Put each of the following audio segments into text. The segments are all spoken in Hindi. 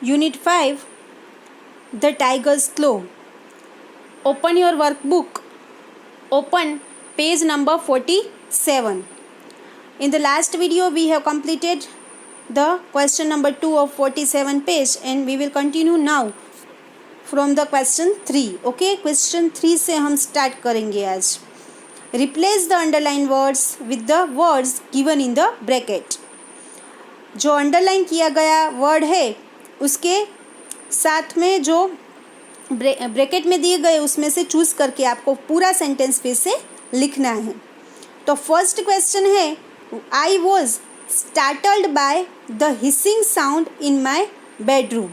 Unit 5, The Tiger's Claw. Open your workbook. Open page number 47. In the last video, we have completed the question number 2 of 47 page, and we will continue now from the question 3. Okay, question 3 से हम start करेंगे आज. Replace the underlined words with the words given in the bracket. जो अंडरलाइन किया गया वर्ड है उसके साथ में जो ब्रैकेट में दिए गए उसमें से चूज करके आपको पूरा सेंटेंस फिर से लिखना है. तो फर्स्ट क्वेश्चन है, I was startled by the hissing sound in my bedroom.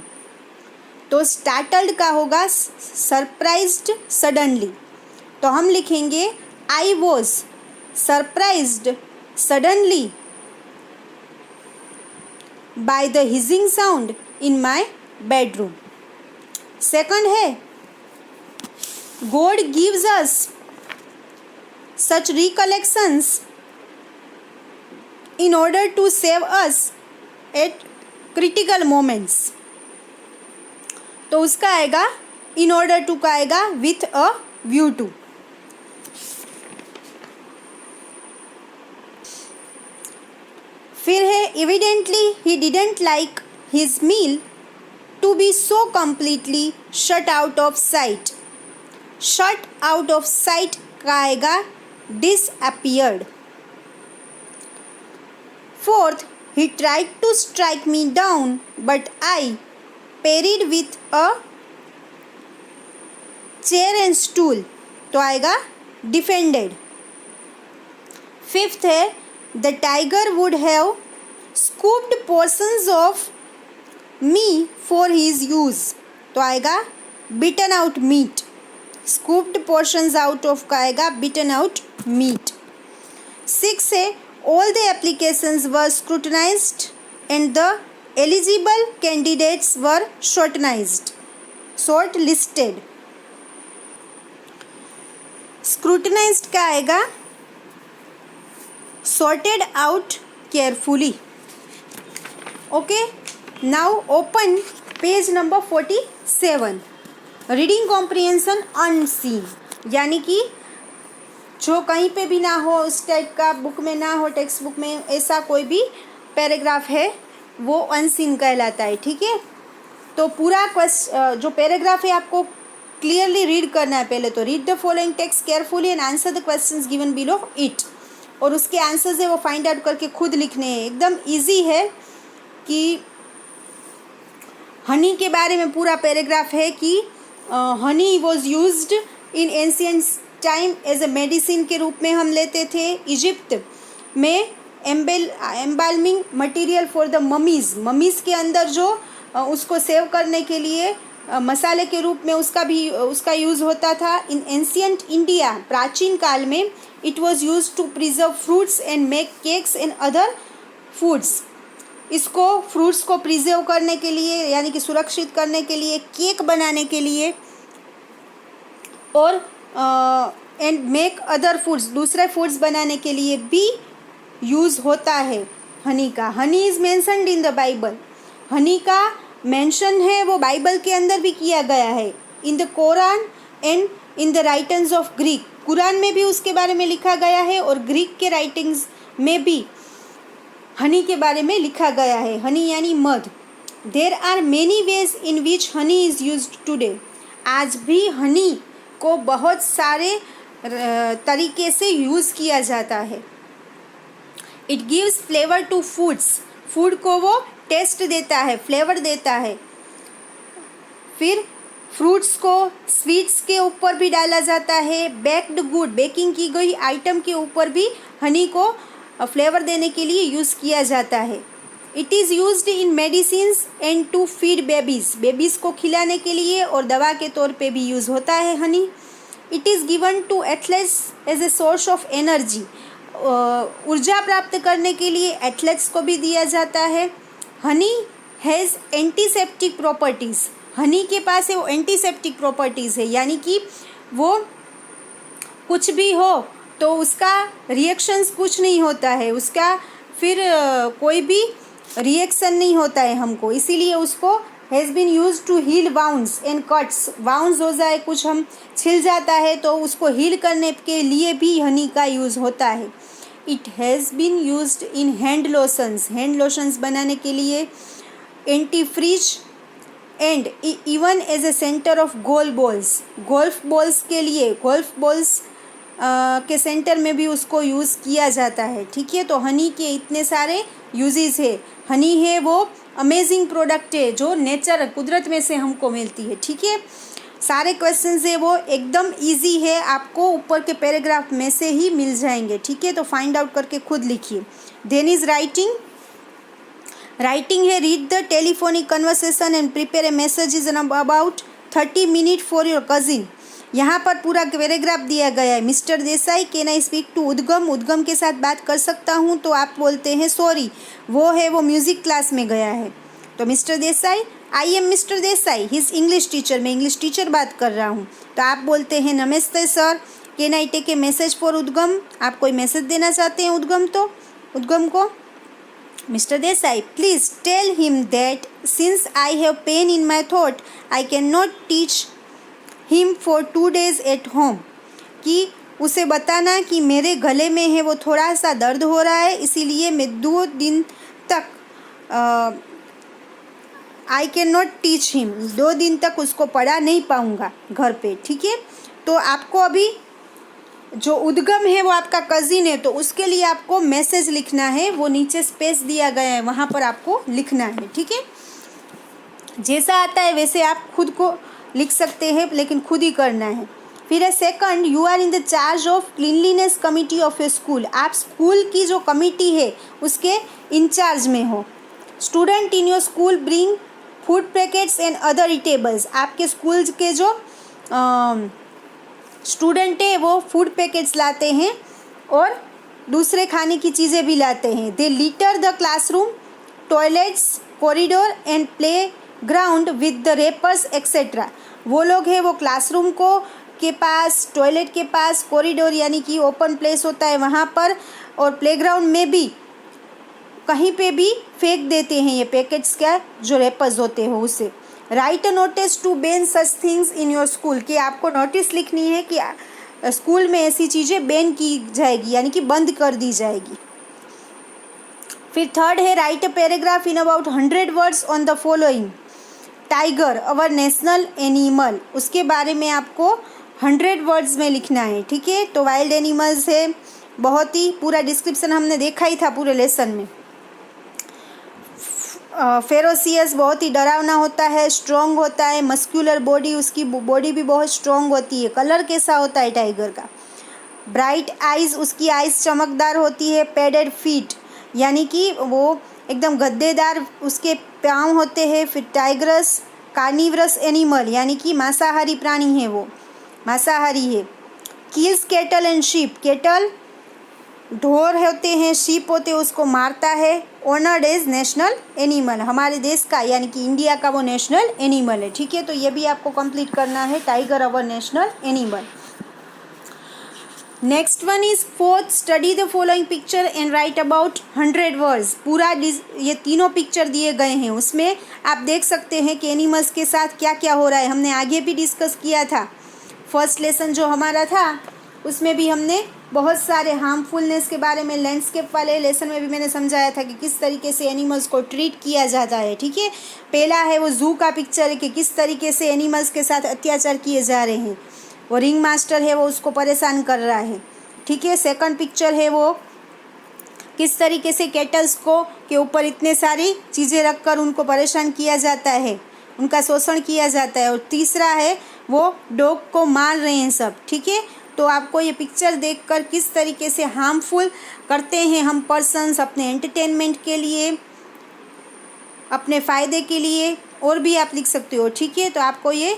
तो स्टार्टल्ड का होगा सरप्राइज्ड सडनली. तो हम लिखेंगे I was surprised suddenly by the hissing sound in my bedroom. Second है, God gives us such recollections in order to save us at critical moments. तो उसका आएगा in order to का आएगा with a view to. फिर है, evidently he didn't like his meal to be so completely shut out of sight. Shut out of sight का आएगा disappeared. Fourth, he tried to strike me down but I parried with a chair and stool. तो आएगा defended. Fifth है, the tiger would have scooped portions of me for his use. तो आएगा beaten out meat. Scooped portions out of का आएगा beaten out meat. 6 है, all the applications were scrutinized and the eligible candidates were shortlisted. Scrutinized का आएगा sorted out carefully. Okay, now open page number 47. Reading comprehension unseen, यानी कि जो कहीं पे भी ना हो, उस टाइप का बुक में ना हो, टेक्स्ट बुक में ऐसा कोई भी पैराग्राफ है वो अनसीन कहलाता है. ठीक है, तो पूरा जो पैराग्राफ है आपको क्लियरली रीड करना है. पहले तो read the following text carefully and answer the questions given below it. और उसके आंसर्स है वो फाइंड आउट करके खुद लिखने हैं. एकदम इजी है कि हनी के बारे में पूरा पैराग्राफ है कि honey was used in ancient time as a medicine के रूप में हम लेते थे. इजिप्ट में embalming material for the mummies के अंदर जो उसको सेव करने के लिए मसाले के रूप में उसका यूज़ होता था. इन एंशिएंट इंडिया, प्राचीन काल में, it was use to preserve fruits and make cakes and other foods. इसको फ्रूट्स को प्रिजर्व करने के लिए यानी कि सुरक्षित करने के लिए, केक बनाने के लिए और एंड मेक अदर फूड्स, दूसरे फूड्स बनाने के लिए भी यूज़ होता है हनी का. Honey is mentioned in the Bible. Honey का मेंशन है वो बाइबल के अंदर भी किया गया है. In the Quran and in the writings of Greek, Quran में भी उसके बारे में लिखा गया है और ग्रीक के राइटिंग्स में भी हनी के बारे में लिखा गया है. हनी यानी मध. There are many ways in which honey is used today. आज भी हनी को बहुत सारे तरीके से यूज़ किया जाता है. It gives flavour to foods. Food को वो टेस्ट देता है, फ्लेवर देता है. फिर फ्रूट्स को स्वीट्स के ऊपर भी डाला जाता है. बेक्ड गुड, बेकिंग की गई आइटम के ऊपर भी हनी को फ्लेवर देने के लिए यूज़ किया जाता है. It is used in medicines and to feed babies को खिलाने के लिए और दवा के तौर पे भी यूज़ होता है honey. It is given to athletes as a source of energy. ऊर्जा प्राप्त करने के लिए एथलेट्स को भी दिया जाता है. Honey has antiseptic properties. Honey के पास है वो एंटीसेप्टिक प्रॉपर्टीज़ है, यानी कि वो कुछ भी हो तो उसका रिएक्शंस कुछ नहीं होता है, उसका फिर कोई भी रिएक्शन नहीं होता है हमको, इसीलिए उसको has been use to heal wounds and cuts. Wounds हो जाए, कुछ हम छिल जाता है तो उसको हील करने के लिए भी हनी का यूज़ होता है। It has been used in hand lotions, hand lotions बनाने के लिए, anti freeze and even as a centre of golf balls, golf balls के लिए, गोल्फ बॉल्स के सेंटर में भी उसको यूज़ किया जाता है। ठीक है, तो हनी के इतने सारे यूजेस है। हनी है वो अमेजिंग प्रोडक्ट है जो नेचर, कुदरत में से हमको मिलती है। ठीक है, सारे क्वेश्चंस है वो एकदम इजी है, आपको ऊपर के पैराग्राफ में से ही मिल जाएंगे। ठीक है, तो फाइंड आउट करके खुद लिखिए। देन इज राइटिंग, राइटिंग है read the telephonic conversation and prepare a message in about 30 minute for your cousin. यहाँ पर पूरा पैराग्राफ दिया गया है। Mister Desai can I speak to Udgam, Udgam के साथ बात कर सकता हूँ, तो आप बोलते हैं सॉरी, वो म्यूज़िक क्लास में गया है। तो mister Desai, I am mister Desai, his English teacher, मैं इंग्लिश टीचर बात कर रहा हूँ। तो आप बोलते हैं नमस्ते sir, can I take a message for Udgam, आप कोई मैसेज देना चाहते हैं उद्गम को। Mister Desai, please tell him that since I have pain in my थॉट I cannot teach him for 2 days at home, कि उसे बताना कि मेरे गले में है वो थोड़ा सा दर्द हो रहा है, इसीलिए मैं 2 दिन तक आई कैन नॉट टीच हिम, 2 दिन तक उसको पढ़ा नहीं पाऊँगा घर पे। ठीक है, तो आपको अभी जो उद्गम है वो आपका कज़िन है, तो उसके लिए आपको मैसेज लिखना है, वो नीचे स्पेस दिया गया है, वहाँ पर आपको लिखना है। ठीक है, जैसा आता है वैसे आप खुद को लिख सकते हैं, लेकिन खुद ही करना है। फिर है second, you are in the charge of cleanliness committee of a school, आप स्कूल की जो कमिटी है उसके इंचार्ज में हो। Student in your school bring food packets and other eatables, आपके स्कूल के जो स्टूडेंट है वो फूड पैकेट्स लाते हैं और दूसरे खाने की चीज़ें भी लाते हैं। They litter the classroom, toilets, corridor and playground with the wrappers etcetera, वो लोग हैं वो क्लासरूम को के पास, टॉयलेट के पास, कॉरिडोर यानी कि ओपन प्लेस होता है वहाँ पर, और प्लेग्राउंड में भी कहीं पे भी फेंक देते हैं ये पैकेट्स का जो रेपर्स होते हैं उसे। Write a notice to ban such things in your school, कि आपको नोटिस लिखनी है कि स्कूल में ऐसी चीज़ें बैन की जाएगी यानी कि बंद कर दी जाएगी। फिर थर्ड है right a paragraph in about 100 words on the following, tiger our national animal, उसके बारे में आपको 100 वर्ड्स में लिखना है। ठीक है, तो वाइल्ड एनिमल्स है, बहुत ही पूरा डिस्क्रिप्शन हमने देखा ही था पूरे लेसन में। फेरोसियस बहुत ही डरावना होता है, स्ट्रॉन्ग होता है, मस्क्यूलर बॉडी, उसकी बॉडी भी बहुत स्ट्रॉन्ग होती है। कलर कैसा होता है टाइगर का, ब्राइट आइज़, उसकी आइज़ चमकदार होती है। पैडेड फीट यानी कि वो एकदम गद्देदार उसके पाँव होते हैं। फिर टाइग्रस कार्निवरस एनिमल यानी कि मांसाहारी प्राणी है, वो मांसाहारी है। Kills cattle and sheep, cattle ढोर होते हैं, शीप होते हैं उसको मारता है। ऑनर्ड एज नेशनल एनिमल, हमारे देश का यानी कि इंडिया का वो नेशनल एनिमल है। ठीक है, तो ये भी आपको कंप्लीट करना है, tiger our national animal. Next one is fourth, study the following picture and right about 100 words. पूरा ये तीनों पिक्चर दिए गए हैं, उसमें आप देख सकते हैं कि एनिमल्स के साथ क्या क्या हो रहा है। हमने आगे भी डिस्कस किया था, फर्स्ट लेसन जो हमारा था उसमें भी हमने बहुत सारे हार्मफुलनेस के बारे में, लैंडस्केप वाले लेसन में भी मैंने समझाया था कि किस तरीके से एनिमल्स को ट्रीट किया जाता है। ठीक है, पहला है वो जू का पिक्चर है कि किस तरीके से एनिमल्स के साथ अत्याचार किए जा रहे हैं, वो रिंग मास्टर है वो उसको परेशान कर रहा है। ठीक है, सेकंड पिक्चर है वो किस तरीके से कैटल्स को के ऊपर इतने सारी चीज़ें रखकर उनको परेशान किया जाता है, उनका शोषण किया जाता है। और तीसरा है वो डॉग को मार रहे हैं सब। ठीक है, तो आपको ये पिक्चर देखकर किस तरीके से हार्मफुल करते हैं हम पर्सन्स अपने एंटरटेनमेंट के लिए, अपने फ़ायदे के लिए, और भी आप लिख सकते हो। ठीक है, तो आपको ये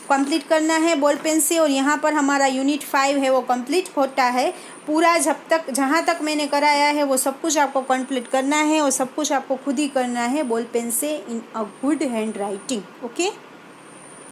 कंप्लीट करना है बॉल पेन से। और यहाँ पर हमारा यूनिट 5 है वो कंप्लीट होता है पूरा। जहाँ तक मैंने कराया है वो सब कुछ आपको कंप्लीट करना है, और सब कुछ आपको खुद ही करना है बॉल पेन से in a good handwriting. Okay.